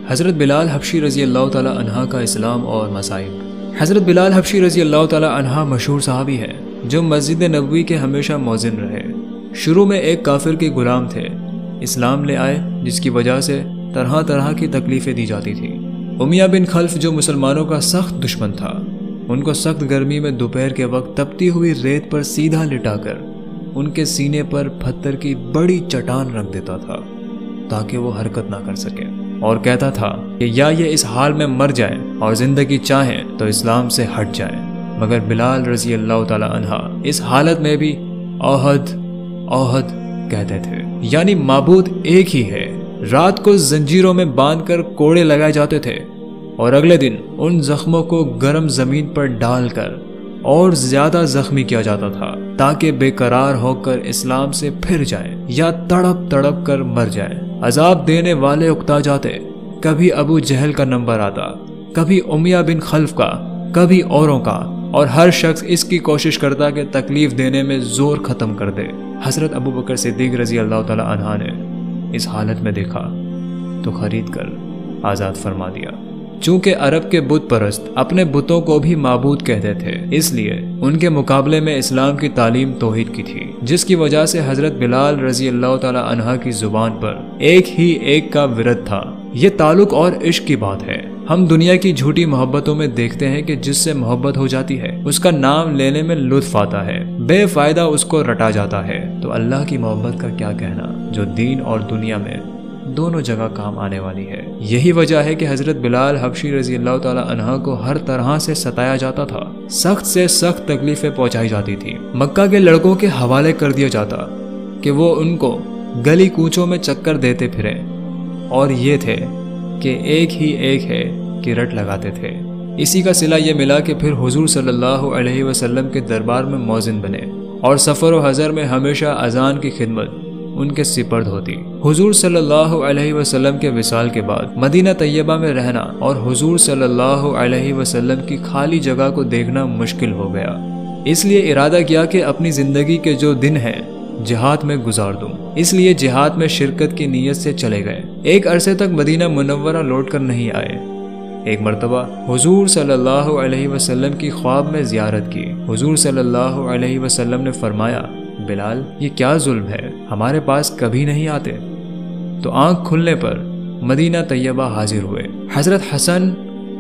حضرت بلال حبشی رضی اللہ تعالی عنہ کا اسلام اور مصائب۔ حضرت بلال حبشی رضی اللہ تعالی عنہ مشہور صحابی ہیں جو مسجد نبوی کے ہمیشہ مؤذن رہے۔ شروع میں ایک کافر کے غلام تھے، اسلام لے آئے جس کی وجہ سے طرح طرح کی تکلیفیں دی جاتی تھیں۔ امیہ بن خلف جو مسلمانوں کا سخت دشمن تھا، ان کو سخت گرمی میں دوپہر کے وقت تپتی ہوئی ریت پر سیدھا لٹا کر ان کے سینے پر پتھر کی بڑی چٹان رکھ دیتا تھا تاکہ وہ حرکت نہ کر سکے، اور کہتا تھا کہ یا یہ اس حال میں مر جائیں اور زندگی چاہیں تو اسلام سے ہٹ جائیں۔ مگر بلال رضی اللہ تعالی عنہ اس حالت میں بھی اوحد اوحد کہتے تھے، یعنی معبود ایک ہی ہے۔ رات کو زنجیروں میں باندھ کر کوڑے لگائے جاتے تھے اور اگلے دن ان زخموں کو گرم زمین پر ڈال کر اور زیادہ زخمی کیا جاتا تھا تاکہ بے قرار ہو کر اسلام سے پھر جائیں یا تڑپ تڑپ کر مر جائیں۔ عذاب دینے والے اکتا جاتے، کبھی ابو جہل کا نمبر آتا، کبھی امیہ بن خلف کا، کبھی اوروں کا، اور ہر شخص اس کی کوشش کرتا کہ تکلیف دینے میں زور ختم کر دے۔ حضرت ابو بکر صدیق رضی اللہ تعالی عنہ نے اس حالت میں دیکھا تو خرید کر آزاد فرما دیا۔ چونکہ عرب کے بت پرست اپنے بتوں کو بھی معبود کہتے تھے، اس لیے ان کے مقابلے میں اسلام کی تعلیم توحید کی تھی، جس کی وجہ سے حضرت بلال رضی اللہ تعالی عنہ کی زبان پر ایک کا ورد تھا۔ یہ تعلق اور عشق کی بات ہے۔ ہم دنیا کی جھوٹی محبتوں میں دیکھتے ہیں کہ جس سے محبت ہو جاتی ہے اس کا نام لینے میں لطف آتا ہے، بے فائدہ اس کو رٹا جاتا ہے، تو اللہ کی محبت کا کیا کہنا جو دین اور دنیا میں دونوں جگہ کام آنے والی ہے۔ یہی وجہ ہے کہ حضرت بلال حبشی رضی اللہ تعالی عنہ کو ہر طرح سے ستایا جاتا تھا، سخت سے سخت تکلیفیں پہنچائی جاتی تھی۔ مکہ کے لڑکوں کے حوالے کر دیا جاتا کہ وہ ان کو گلی کوچوں میں چکر دیتے پھریں، اور یہ تھے کہ ایک ہے کہ رٹ لگاتے تھے۔ اسی کا صلہ یہ ملا کہ پھر حضور صلی اللہ علیہ وسلم کے دربار میں مؤذن بنے، اور سفر و حضر میں ہمیشہ اذان کی خدمت ان کے سپرد ہوتی۔ حضور صلی اللہ علیہ وسلم کے وصال کے بعد مدینہ طیبہ میں رہنا اور حضور صلی اللہ علیہ وسلم کی خالی جگہ کو دیکھنا مشکل ہو گیا، اس لیے ارادہ کیا کہ اپنی زندگی کے جو دن ہیں جہاد میں گزار دوں۔ اس لیے جہاد میں شرکت کی نیت سے چلے گئے۔ ایک عرصے تک مدینہ منورہ لوٹ کر نہیں آئے۔ ایک مرتبہ حضور صلی اللہ علیہ وسلم کی خواب میں زیارت کی۔ حضور صلی اللہ علیہ وسلم نے فرمایا، بلال یہ کیا ظلم ہے، ہمارے پاس کبھی نہیں آتے؟ تو آنکھ کھلنے پر مدینہ طیبہ حاضر ہوئے۔ حضرت حسن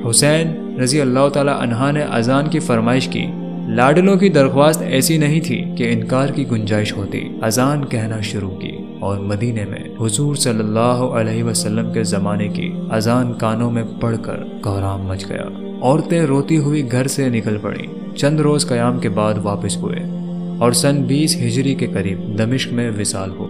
حسین رضی اللہ تعالی عنہ نے اذان کی فرمائش کی۔ لاڈلوں کی درخواست ایسی نہیں تھی کہ انکار کی گنجائش ہوتی۔ اذان کہنا شروع کی اور مدینے میں حضور صلی اللہ علیہ وسلم کے زمانے کی اذان کانوں میں پڑھ کر کوہرام مچ گیا۔ عورتیں روتی ہوئی گھر سے نکل پڑیں۔ چند روز قیام کے بعد واپس ہوئے اور سن 20 ہجری کے قریب دمشق میں وصال ہو۔